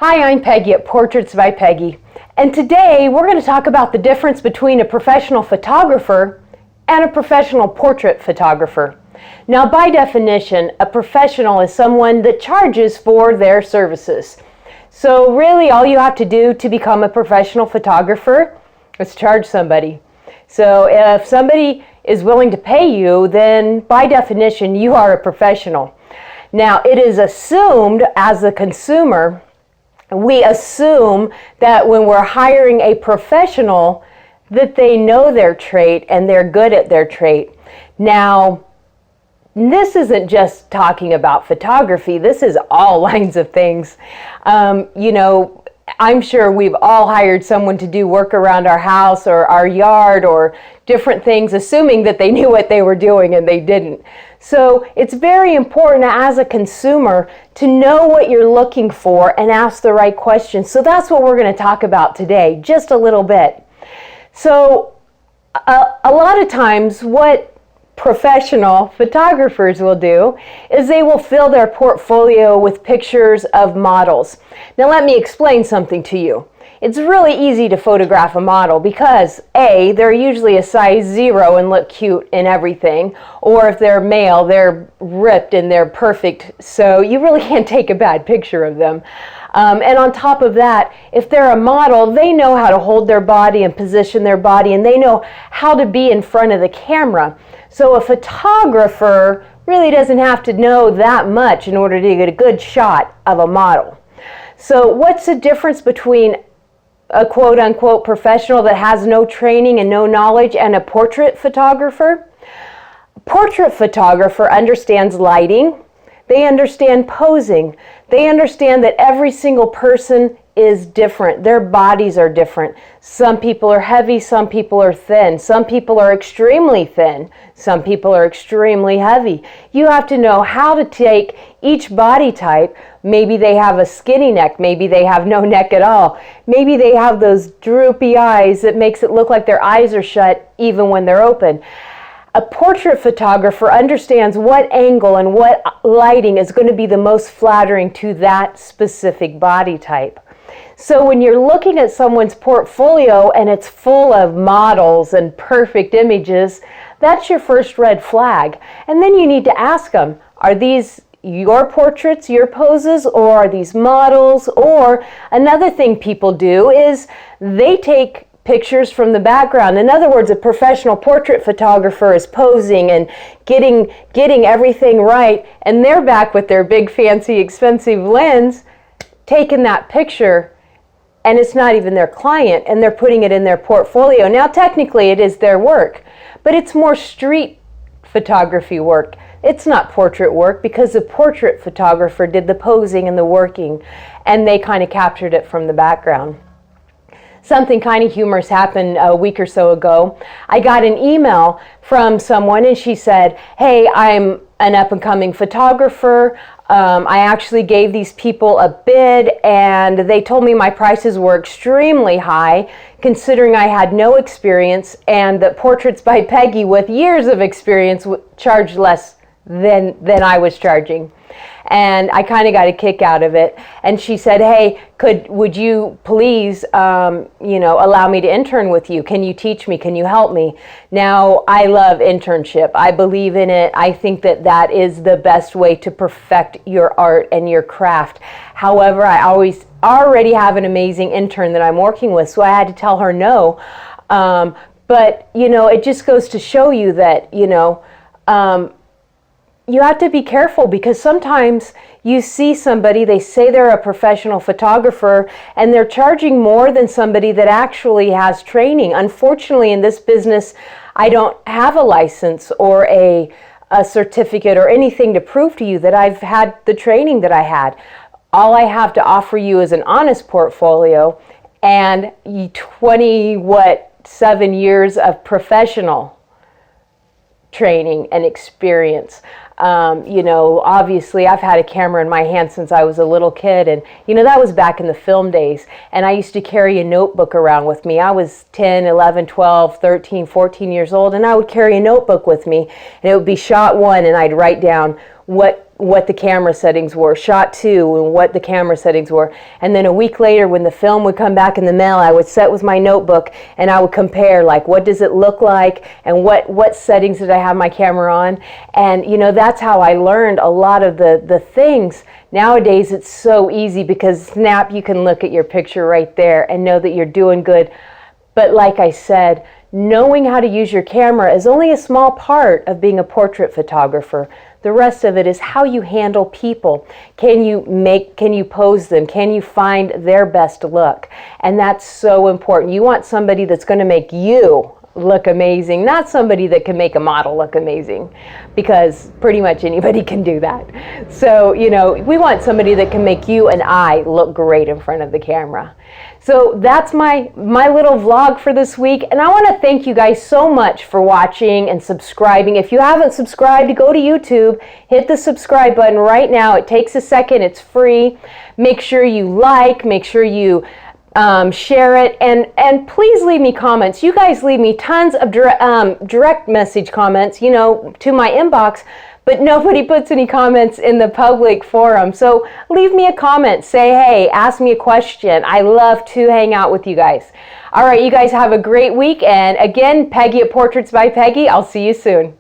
Hi, I'm Peggy at Portraits by Peggy, and today we're going to talk about the difference between a professional photographer and a professional portrait photographer. Now, by definition, a professional is someone that charges for their services. So really, all you have to do to become a professional photographer is charge somebody. So if somebody is willing to pay you, then by definition, you are a professional. Now, it is assumed as a consumer, we assume that when we're hiring a professional, that they know their trade and they're good at their trade. Now, this isn't just talking about photography. This is all lines of things. I'm sure we've all hired someone to do work around our house or our yard or different things, assuming that they knew what they were doing and they didn't. So it's very important as a consumer to know what you're looking for and ask the right questions. So that's what we're going to talk about today, just a little bit. So a lot of times what professional photographers will do is they will fill their portfolio with pictures of models. Now let me explain something to you. It's really easy to photograph a model because A, they're usually a size 0 and look cute and everything, or if they're male, they're ripped and they're perfect, so you really can't take a bad picture of them. And on top of that, if they're a model, they know how to hold their body and position their body, and they know how to be in front of the camera. So a photographer really doesn't have to know that much in order to get a good shot of a model. So what's the difference between a quote-unquote professional that has no training and no knowledge and a portrait photographer? A portrait photographer understands lighting. They understand posing. They understand that every single person is different. Their bodies are different. Some people are heavy, some people are thin. Some people are extremely thin. Some people are extremely heavy. You have to know how to take each body type. Maybe they have a skinny neck. Maybe they have no neck at all. Maybe they have those droopy eyes that makes it look like their eyes are shut even when they're open. A portrait photographer understands what angle and what lighting is going to be the most flattering to that specific body type. So when you're looking at someone's portfolio and it's full of models and perfect images, that's your first red flag. And then you need to ask them, are these your portraits, your poses, or are these models? Or another thing people do is they take pictures from the background. In other words, a professional portrait photographer is posing and getting everything right, and they're back with their big fancy expensive lens taking that picture, and it's not even their client, and they're putting it in their portfolio. Now technically it is their work, but it's more street photography work. It's not portrait work because the portrait photographer did the posing and the working, and they kind of captured it from the background. Something kind of humorous happened a week or so ago. I got an email from someone and she said, hey, I'm an up-and-coming photographer. I actually gave these people a bid and they told me my prices were extremely high considering I had no experience, and that Portraits by Peggy with years of experience charged less than I was charging. And I kind of got a kick out of it. And she said, hey, would you please, allow me to intern with you? Can you teach me? Can you help me? Now, I love internship. I believe in it. I think that is the best way to perfect your art and your craft. However, I already have an amazing intern that I'm working with, so I had to tell her no. But, it just goes to show you that, you have to be careful because sometimes you see somebody, they say they're a professional photographer and they're charging more than somebody that actually has training. Unfortunately, in this business, I don't have a license or a certificate or anything to prove to you that I've had the training that I had. All I have to offer you is an honest portfolio and 7 years of professional training and experience. Obviously I've had a camera in my hand since I was a little kid, and that was back in the film days, and I used to carry a notebook around with me. I was 10, 11, 12, 13, 14 years old, and I would carry a notebook with me, and it would be shot one, and I'd write down what the camera settings were, shot 2 and what the camera settings were. And then a week later when the film would come back in the mail, I would sit with my notebook and I would compare, like, what does it look like and what settings did I have my camera on. And that's how I learned a lot of the things. Nowadays it's so easy because snap, you can look at your picture right there and know that you're doing good. But like I said, knowing how to use your camera is only a small part of being a portrait photographer. The rest of it is how you handle people. Can you pose them? Can you find their best look? And that's so important. You want somebody that's going to make you look amazing, not somebody that can make a model look amazing, because pretty much anybody can do that. So, we want somebody that can make you and I look great in front of the camera. So that's my little vlog for this week, and I want to thank you guys so much for watching and subscribing. If you haven't subscribed, go to YouTube, hit the subscribe button right now. It takes a second, it's free. Make sure you like, make sure you share it, and please leave me comments. You guys leave me tons of direct message comments, to my inbox, but nobody puts any comments in the public forum. So leave me a comment, say hey, ask me a question. I love to hang out with you guys. All right, you guys have a great week, and again, Peggy at Portraits by Peggy. I'll see you soon.